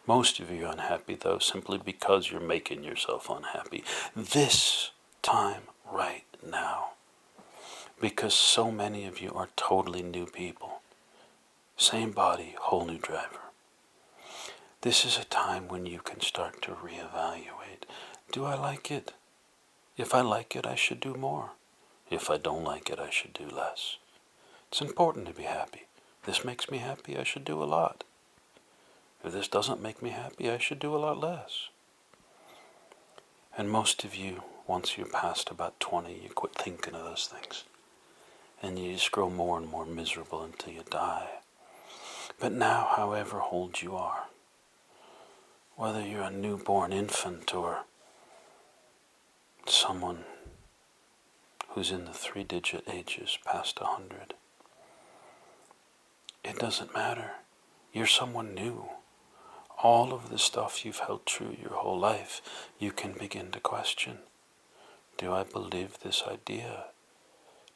Most of you are unhappy, though, simply because you're making yourself unhappy. This time, right now. Because so many of you are totally new people. Same body, whole new driver. This is a time when you can start to reevaluate. Do I like it? If I like it, I should do more. If I don't like it, I should do less. It's important to be happy. This makes me happy, I should do a lot. If this doesn't make me happy, I should do a lot less. And most of you, once you're past about 20, you quit thinking of those things. And you just grow more and more miserable until you die. But now, however old you are, whether you're a newborn infant or someone who's in the 3-digit ages past 100, it doesn't matter. You're someone new. All of the stuff you've held true your whole life, you can begin to question. Do I believe this idea?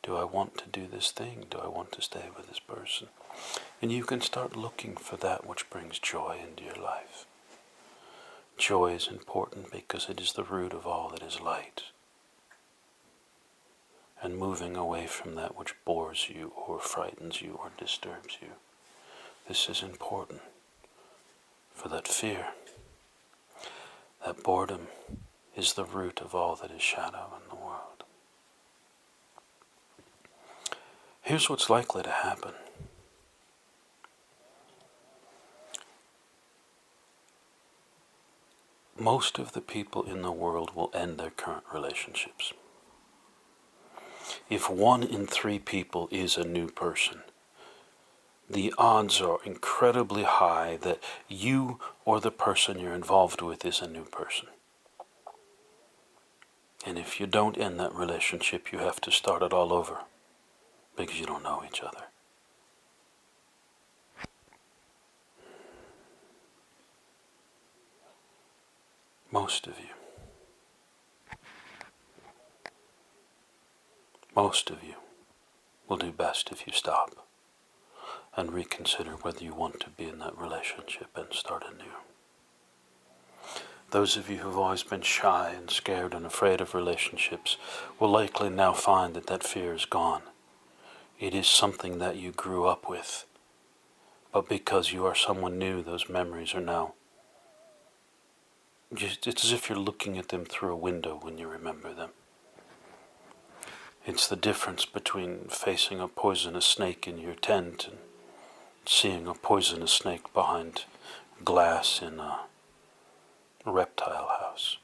Do I want to do this thing? Do I want to stay with this person? And you can start looking for that which brings joy into your life. Joy is important because it is the root of all that is light. And moving away from that which bores you or frightens you or disturbs you. This is important. For that fear, that boredom is the root of all that is shadow in the world. Here's what's likely to happen. Most of the people in the world will end their current relationships. If 1 in 3 people is a new person, the odds are incredibly high that you or the person you're involved with is a new person. And if you don't end that relationship, you have to start it all over because you don't know each other. Most of you will do best if you stop and reconsider whether you want to be in that relationship and start anew. Those of you who've always been shy and scared and afraid of relationships will likely now find that that fear is gone. It is something that you grew up with, but because you are someone new, those memories are now it's as if you're looking at them through a window when you remember them. It's the difference between facing a poisonous snake in your tent and seeing a poisonous snake behind glass in a reptile house.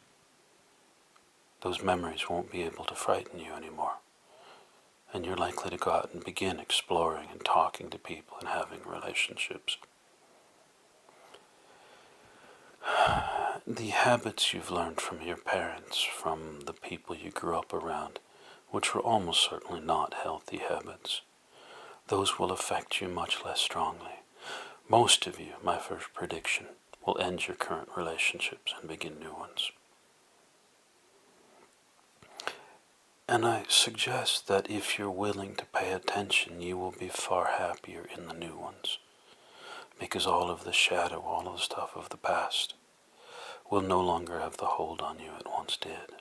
Those memories won't be able to frighten you anymore. And you're likely to go out and begin exploring and talking to people and having relationships. The habits you've learned from your parents, from the people you grew up around, which were almost certainly not healthy habits, those will affect you much less strongly. Most of you, my first prediction, will end your current relationships and begin new ones. And I suggest that if you're willing to pay attention, you will be far happier in the new ones. Because all of the shadow, all of the stuff of the past will no longer have the hold on you it once did.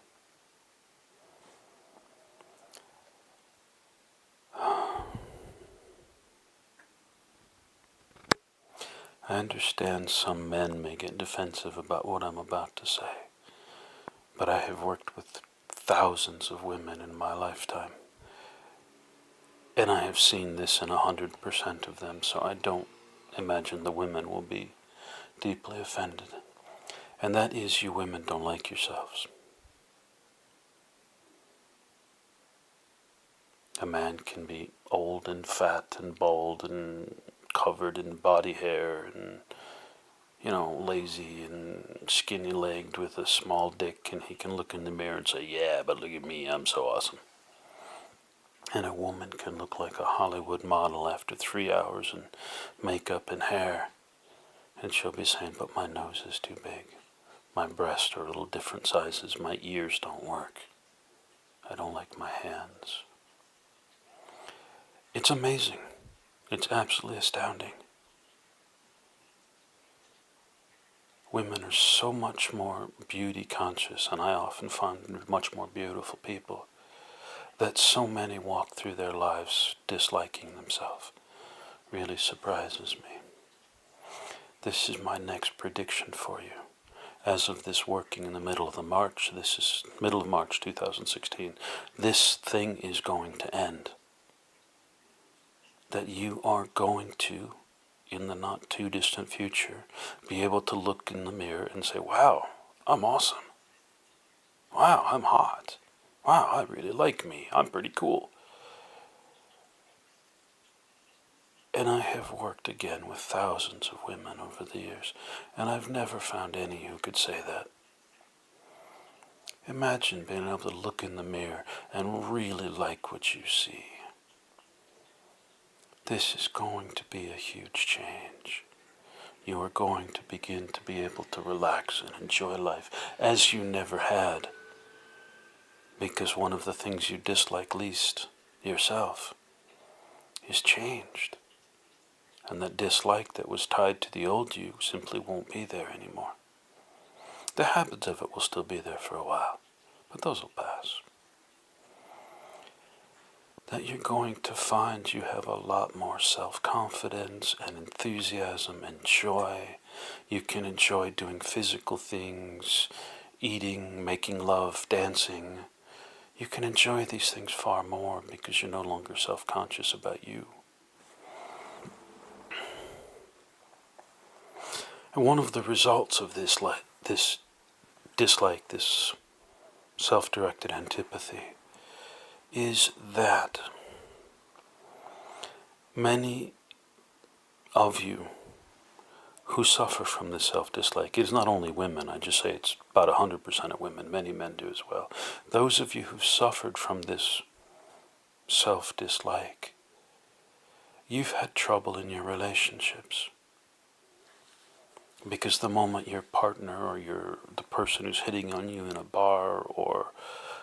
I understand some men may get defensive about what I'm about to say, but I have worked with thousands of women in my lifetime, and I have seen this in 100% of them, so I don't imagine the women will be deeply offended. And that is, you women don't like yourselves. A man can be old and fat and bald and covered in body hair and, lazy and skinny-legged with a small dick, and he can look in the mirror and say, yeah, but look at me, I'm so awesome. And a woman can look like a Hollywood model after 3 hours in makeup and hair, and she'll be saying, but my nose is too big. My breasts are a little different sizes. My ears don't work. I don't like my hands. It's amazing. It's absolutely astounding. Women are so much more beauty conscious, and I often find much more beautiful people, that so many walk through their lives disliking themselves. Really surprises me. This is my next prediction for you. As of this working in the middle of March, this is middle of March 2016, this thing is going to end. That you are going to, in the not too distant future, be able to look in the mirror and say, wow, I'm awesome. Wow, I'm hot. Wow, I really like me. I'm pretty cool. And I have worked again with thousands of women over the years, and I've never found any who could say that. Imagine being able to look in the mirror and really like what you see. This is going to be a huge change. You are going to begin to be able to relax and enjoy life as you never had. Because one of the things you dislike least yourself is changed. And that dislike that was tied to the old you simply won't be there anymore. The habits of it will still be there for a while, but those will pass. That you're going to find you have a lot more self-confidence and enthusiasm and joy. You can enjoy doing physical things, eating, making love, dancing. You can enjoy these things far more because you're no longer self-conscious about you. And one of the results of this dislike, this self-directed antipathy, is that many of you who suffer from this self-dislike, it is not only women, I just say it's about 100% of women, many men do as well. Those of you who've suffered from this self-dislike, you've had trouble in your relationships. Because the moment your partner or the person who's hitting on you in a bar or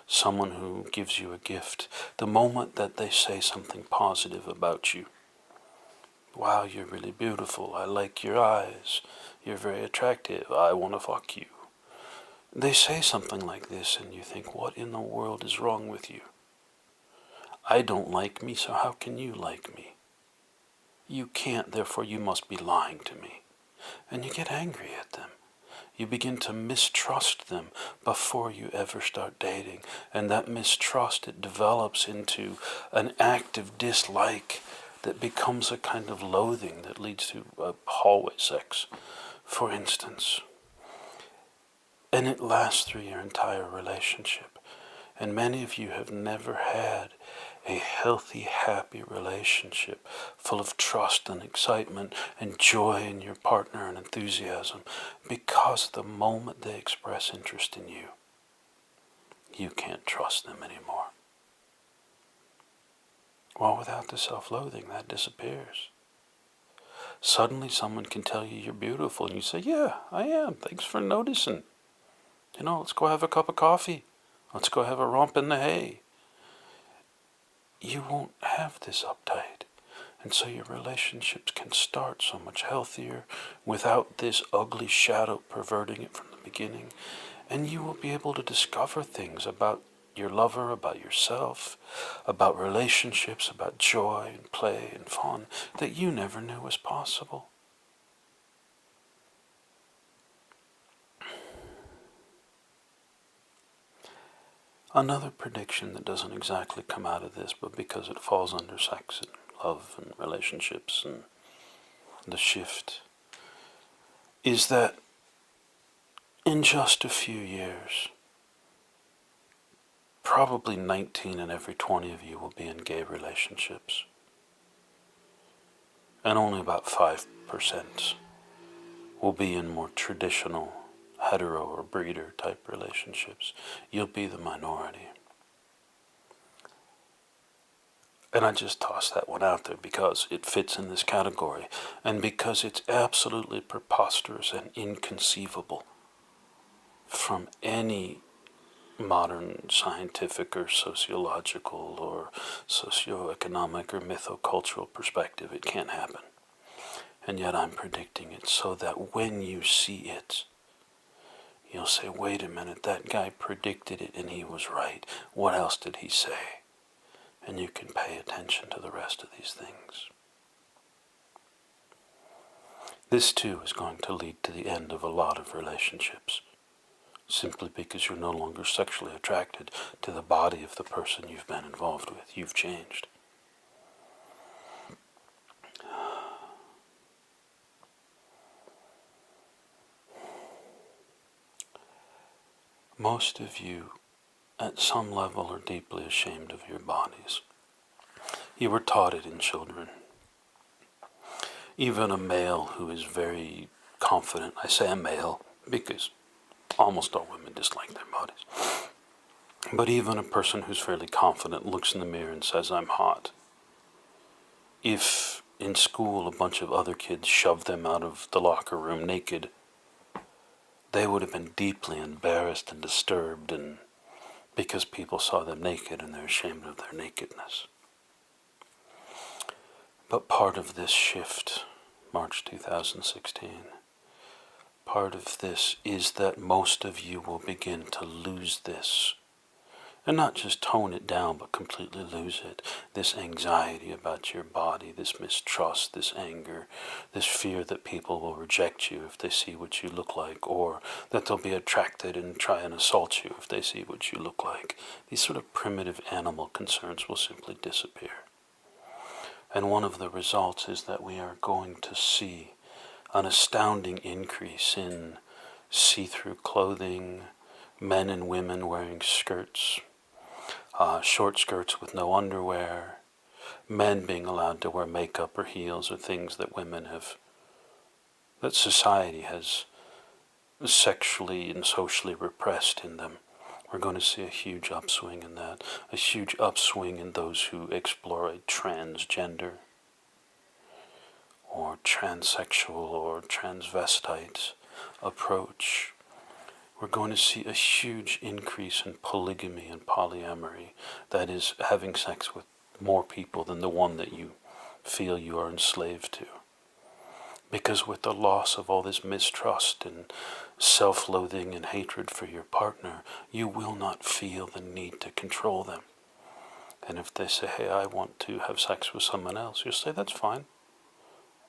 someone who gives you a gift, the moment that they say something positive about you, wow, you're really beautiful, I like your eyes, you're very attractive, I want to fuck you. They say something like this and you think, what in the world is wrong with you? I don't like me, so how can you like me? You can't, therefore you must be lying to me. And you get angry at them. You begin to mistrust them before you ever start dating. And that mistrust, it develops into an active dislike that becomes a kind of loathing that leads to hallway sex, for instance. And it lasts through your entire relationship. And many of you have never had a healthy, happy relationship full of trust and excitement and joy in your partner and enthusiasm, because the moment they express interest in you, you can't trust them anymore. Well, without the self-loathing, that disappears. Suddenly someone can tell you you're beautiful and you say, yeah, I am, thanks for noticing. Let's go have a cup of coffee. Let's go have a romp in the hay. You won't have this uptight. And so your relationships can start so much healthier without this ugly shadow perverting it from the beginning. And you will be able to discover things about your lover, about yourself, about relationships, about joy and play and fun that you never knew was possible. Another prediction that doesn't exactly come out of this, but because it falls under sex and love and relationships and the shift, is that in just a few years, probably 19 in every 20 of you will be in gay relationships. And only about 5% will be in more traditional hetero or breeder type relationships. You'll be the minority. And I just tossed that one out there because it fits in this category and because it's absolutely preposterous and inconceivable from any modern scientific or sociological or socioeconomic or mythocultural perspective. It can't happen. And yet I'm predicting it so that when you see it, you'll say, wait a minute, that guy predicted it and he was right. What else did he say? And you can pay attention to the rest of these things. This too is going to lead to the end of a lot of relationships, simply because you're no longer sexually attracted to the body of the person you've been involved with. You've changed. Most of you, at some level, are deeply ashamed of your bodies. You were taught it in children. Even a male who is very confident, I say a male because almost all women dislike their bodies, but even a person who's fairly confident looks in the mirror and says, I'm hot. If in school a bunch of other kids shoved them out of the locker room naked, they would have been deeply embarrassed and disturbed, and because people saw them naked and they're ashamed of their nakedness. But part of this shift, March 2016, part of this is that most of you will begin to lose this. And not just tone it down, but completely lose it. This anxiety about your body, this mistrust, this anger, this fear that people will reject you if they see what you look like, or that they'll be attracted and try and assault you if they see what you look like. These sort of primitive animal concerns will simply disappear. And one of the results is that we are going to see an astounding increase in see-through clothing, men and women wearing skirts, short skirts with no underwear, men being allowed to wear makeup or heels or things that that society has sexually and socially repressed in them. We're going to see a huge upswing in that, a huge upswing in those who explore a transgender or transsexual or transvestite approach. We're going to see a huge increase in polygamy and polyamory, that is, having sex with more people than the one that you feel you are enslaved to. Because with the loss of all this mistrust and self-loathing and hatred for your partner, you will not feel the need to control them. And if they say, hey, I want to have sex with someone else, you'll say, that's fine.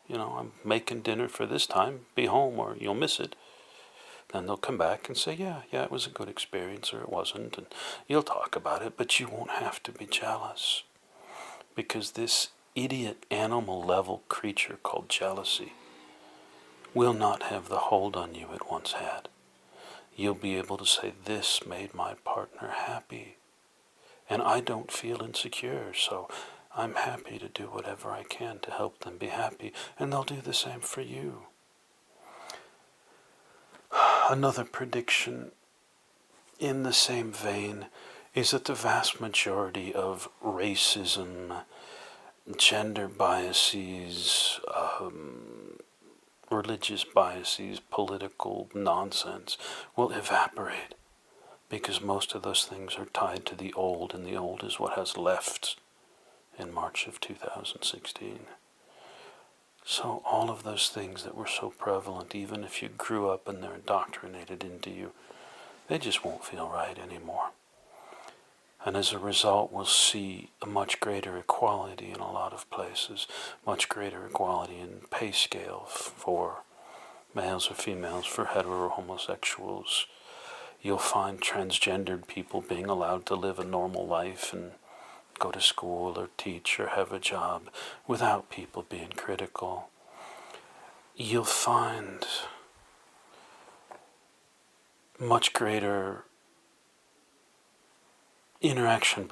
I'm making dinner for this time, be home or you'll miss it. Then they'll come back and say, yeah, it was a good experience or it wasn't. And you'll talk about it, but you won't have to be jealous. Because this idiot animal level creature called jealousy will not have the hold on you it once had. You'll be able to say, this made my partner happy. And I don't feel insecure, so I'm happy to do whatever I can to help them be happy. And they'll do the same for you. Another prediction in the same vein is that the vast majority of racism, gender biases, religious biases, political nonsense will evaporate, because most of those things are tied to the old, and the old is what has left in March of 2016. So all of those things that were so prevalent, even if you grew up and they're indoctrinated into you, they just won't feel right anymore. And as a result, we'll see a much greater equality in a lot of places, much greater equality in pay scale for males or females, for hetero or homosexuals. You'll find transgendered people being allowed to live a normal life and go to school or teach or have a job without people being critical. You'll find much greater interaction